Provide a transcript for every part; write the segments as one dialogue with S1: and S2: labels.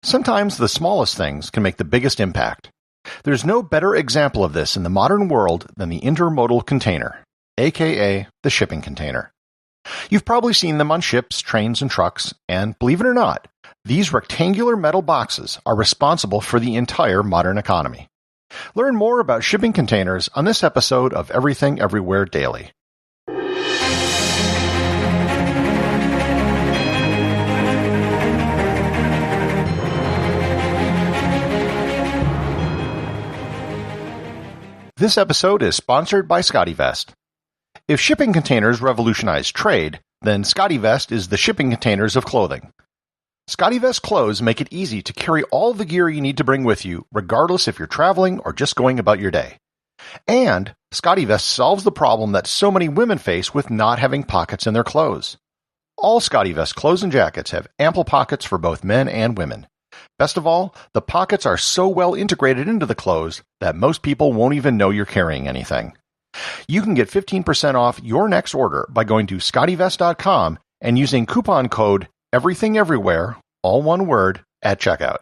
S1: Sometimes the smallest things can make the biggest impact. There's no better example of this in the modern world than the Intermodal Container, aka the shipping container. You've probably seen them on ships, trains, and trucks, and believe it or not, these rectangular metal boxes are responsible for the entire modern economy. Learn more about shipping containers on this episode of Everything Everywhere Daily. This episode is sponsored by SCOTTeVEST. If shipping containers revolutionized trade, then SCOTTeVEST is the shipping containers of clothing. SCOTTeVEST clothes make it easy to carry all the gear you need to bring with you, regardless if you're traveling or just going about your day. And SCOTTeVEST solves the problem that so many women face with not having pockets in their clothes. All SCOTTeVEST clothes and jackets have ample pockets for both men and women. Best of all, the pockets are so well integrated into the clothes that most people won't even know you're carrying anything. You can get 15% off your next order by going to SCOTTeVEST.com and using coupon code EVERYTHINGEVERYWHERE, all one word, at checkout.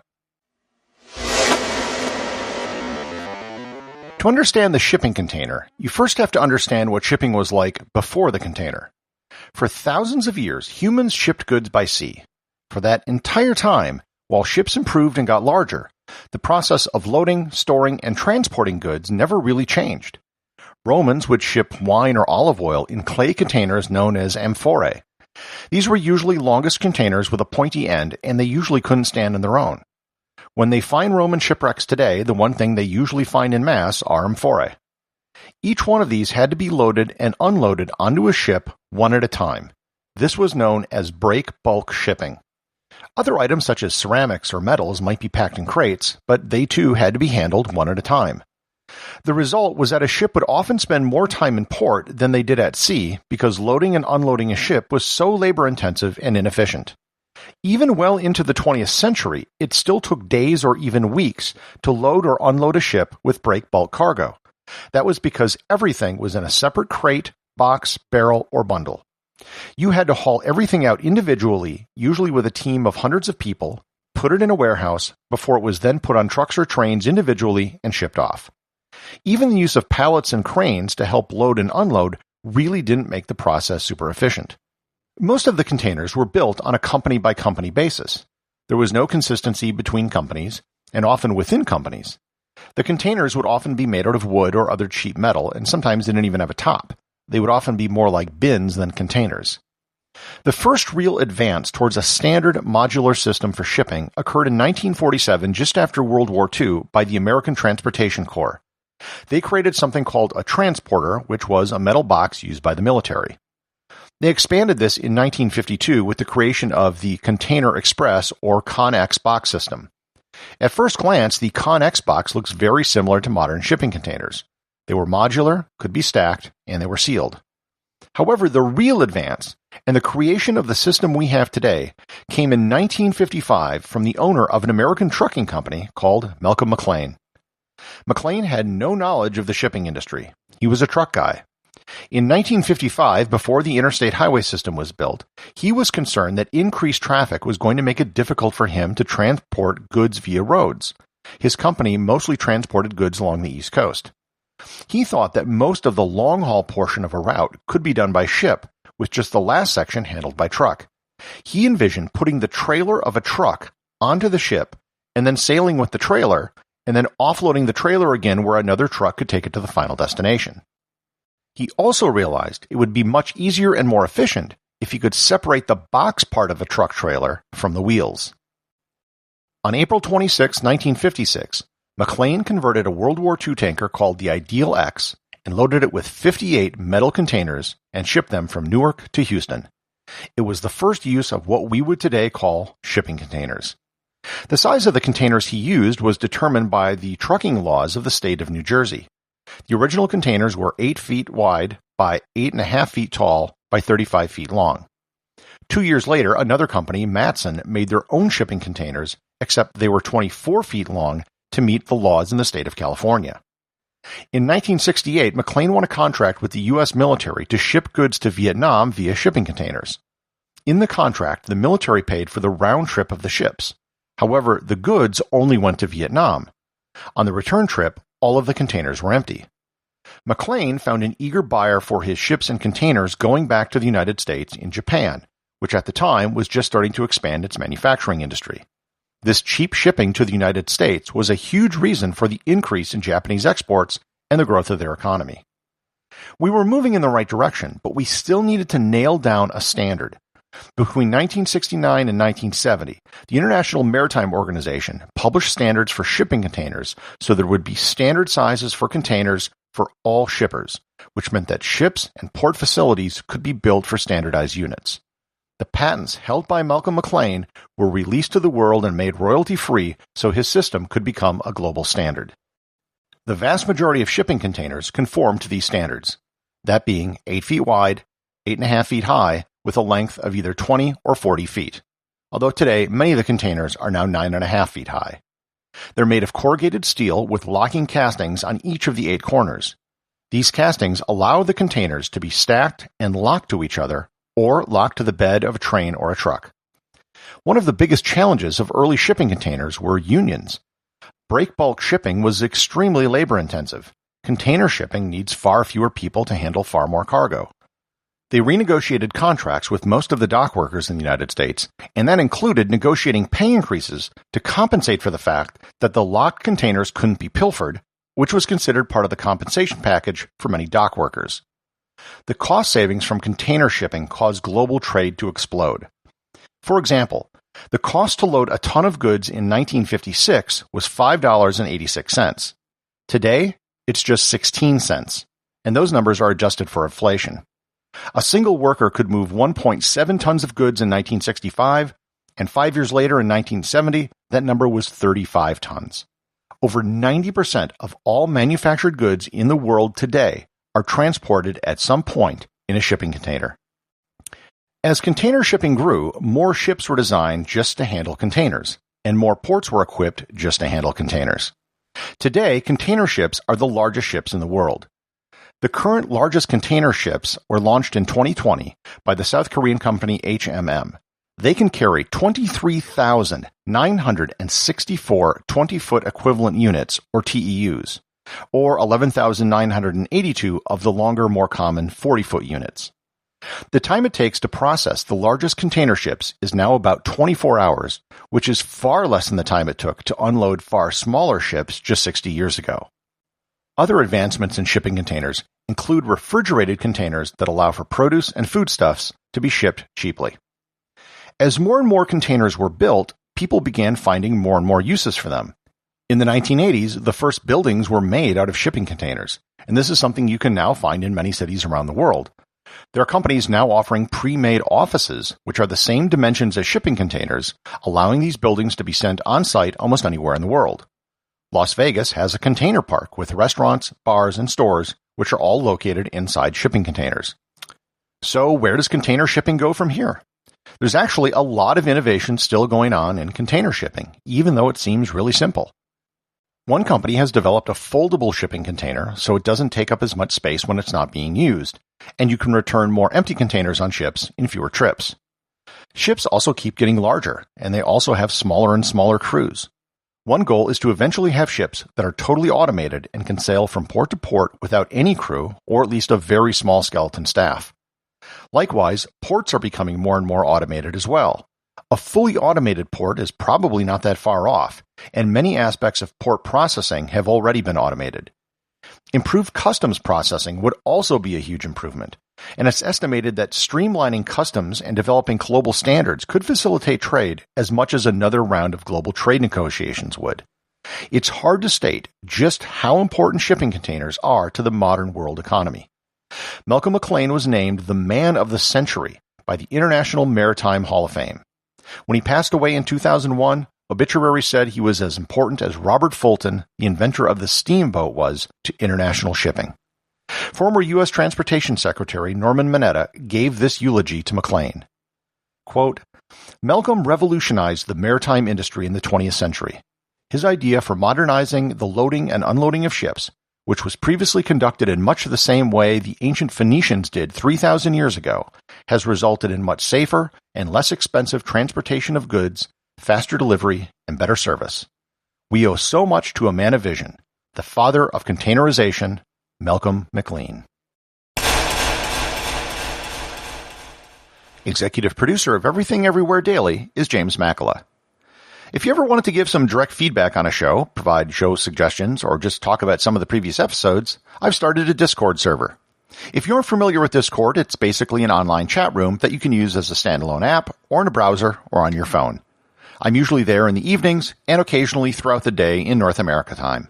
S1: To understand the shipping container, you first have to understand what shipping was like before the container. For thousands of years, humans shipped goods by sea. For that entire time, while ships improved and got larger, the process of loading, storing, and transporting goods never really changed. Romans would ship wine or olive oil in clay containers known as amphorae. These were usually longest containers with a pointy end, and they usually couldn't stand on their own. When they find Roman shipwrecks today, the one thing they usually find in mass are amphorae. Each one of these had to be loaded and unloaded onto a ship one at a time. This was known as break bulk shipping. Other items such as ceramics or metals might be packed in crates, but they too had to be handled one at a time. The result was that a ship would often spend more time in port than they did at sea because loading and unloading a ship was so labor-intensive and inefficient. Even well into the 20th century, it still took days or even weeks to load or unload a ship with break bulk cargo. That was because everything was in a separate crate, box, barrel, or bundle. You had to haul everything out individually, usually with a team of hundreds of people, put it in a warehouse, before it was then put on trucks or trains individually and shipped off. Even the use of pallets and cranes to help load and unload really didn't make the process super efficient. Most of the containers were built on a company-by-company basis. There was no consistency between companies, and often within companies. The containers would often be made out of wood or other cheap metal, and sometimes didn't even have a top. They would often be more like bins than containers. The first real advance towards a standard modular system for shipping occurred in 1947, just after World War II, by the American Transportation Corps. They created something called a transporter, which was a metal box used by the military. They expanded this in 1952 with the creation of the Container Express or ConX box system. At first glance, the ConX box looks very similar to modern shipping containers. They were modular, could be stacked, and they were sealed. However, the real advance and the creation of the system we have today came in 1955 from the owner of an American trucking company called Malcolm McLean. McLean had no knowledge of the shipping industry. He was a truck guy. In 1955, before the interstate highway system was built, he was concerned that increased traffic was going to make it difficult for him to transport goods via roads. His company mostly transported goods along the East Coast. He thought that most of the long-haul portion of a route could be done by ship, with just the last section handled by truck. He envisioned putting the trailer of a truck onto the ship, and then sailing with the trailer, and then offloading the trailer again where another truck could take it to the final destination. He also realized it would be much easier and more efficient if he could separate the box part of a truck trailer from the wheels. On April 26, 1956, McLean converted a World War II tanker called the Ideal X and loaded it with 58 metal containers and shipped them from Newark to Houston. It was the first use of what we would today call shipping containers. The size of the containers he used was determined by the trucking laws of the state of New Jersey. The original containers were 8 feet wide by 8.5 feet tall by 35 feet long. 2 years later, another company, Matson, made their own shipping containers, except they were 24 feet long to meet the laws in the state of California. In 1968, McLean won a contract with the U.S. military to ship goods to Vietnam via shipping containers. In the contract, the military paid for the round trip of the ships. However, the goods only went to Vietnam. On the return trip, all of the containers were empty. McLean found an eager buyer for his ships and containers going back to the United States in Japan, which at the time was just starting to expand its manufacturing industry. This cheap shipping to the United States was a huge reason for the increase in Japanese exports and the growth of their economy. We were moving in the right direction, but we still needed to nail down a standard. Between 1969 and 1970, the International Maritime Organization published standards for shipping containers so there would be standard sizes for containers for all shippers, which meant that ships and port facilities could be built for standardized units. The patents held by Malcolm McLean were released to the world and made royalty-free so his system could become a global standard. The vast majority of shipping containers conform to these standards, that being 8 feet wide, 8.5 feet high, with a length of either 20 or 40 feet, although today many of the containers are now 9.5 feet high. They're made of corrugated steel with locking castings on each of the 8 corners. These castings allow the containers to be stacked and locked to each other, or locked to the bed of a train or a truck. One of the biggest challenges of early shipping containers were unions. Break bulk shipping was extremely labor-intensive. Container shipping needs far fewer people to handle far more cargo. They renegotiated contracts with most of the dock workers in the United States, and that included negotiating pay increases to compensate for the fact that the locked containers couldn't be pilfered, which was considered part of the compensation package for many dock workers. The cost savings from container shipping caused global trade to explode. For example, the cost to load a ton of goods in 1956 was $5.86. Today, it's just 16 cents, and those numbers are adjusted for inflation. A single worker could move 1.7 tons of goods in 1965, and 5 years later in 1970, that number was 35 tons. Over 90% of all manufactured goods in the world today are transported at some point in a shipping container. As container shipping grew, more ships were designed just to handle containers, and more ports were equipped just to handle containers. Today, container ships are the largest ships in the world. The current largest container ships were launched in 2020 by the South Korean company HMM. They can carry 23,964 20-foot equivalent units, or TEUs, or 11,982 of the longer, more common 40-foot units. The time it takes to process the largest container ships is now about 24 hours, which is far less than the time it took to unload far smaller ships just 60 years ago. Other advancements in shipping containers include refrigerated containers that allow for produce and foodstuffs to be shipped cheaply. As more and more containers were built, people began finding more and more uses for them. In the 1980s, the first buildings were made out of shipping containers, and this is something you can now find in many cities around the world. There are companies now offering pre-made offices, which are the same dimensions as shipping containers, allowing these buildings to be sent on-site almost anywhere in the world. Las Vegas has a container park with restaurants, bars, and stores, which are all located inside shipping containers. So where does container shipping go from here? There's actually a lot of innovation still going on in container shipping, even though it seems really simple. One company has developed a foldable shipping container so it doesn't take up as much space when it's not being used, and you can return more empty containers on ships in fewer trips. Ships also keep getting larger, and they also have smaller and smaller crews. One goal is to eventually have ships that are totally automated and can sail from port to port without any crew, or at least a very small skeleton staff. Likewise, ports are becoming more and more automated as well. A fully automated port is probably not that far off, and many aspects of port processing have already been automated. Improved customs processing would also be a huge improvement, and it's estimated that streamlining customs and developing global standards could facilitate trade as much as another round of global trade negotiations would. It's hard to state just how important shipping containers are to the modern world economy. Malcolm McLean was named the Man of the Century by the International Maritime Hall of Fame. When he passed away in 2001, obituaries said he was as important as Robert Fulton, the inventor of the steamboat, was to international shipping. Former U.S. Transportation Secretary Norman Mineta gave this eulogy to McLean. Quote, "Malcolm revolutionized the maritime industry in the 20th century. His idea for modernizing the loading and unloading of ships, which was previously conducted in much the same way the ancient Phoenicians did 3,000 years ago, has resulted in much safer and less expensive transportation of goods, faster delivery, and better service. We owe so much to a man of vision, the father of containerization, Malcolm McLean. Executive producer of Everything Everywhere Daily is James Makkyla. If you ever wanted to give some direct feedback on a show, provide show suggestions, or just talk about some of the previous episodes, I've started a Discord server. If you aren't familiar with Discord, it's basically an online chat room that you can use as a standalone app, or in a browser, or on your phone. I'm usually there in the evenings, and occasionally throughout the day in North America time.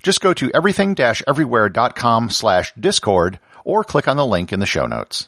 S1: Just go to everything-everywhere.com/Discord, or click on the link in the show notes.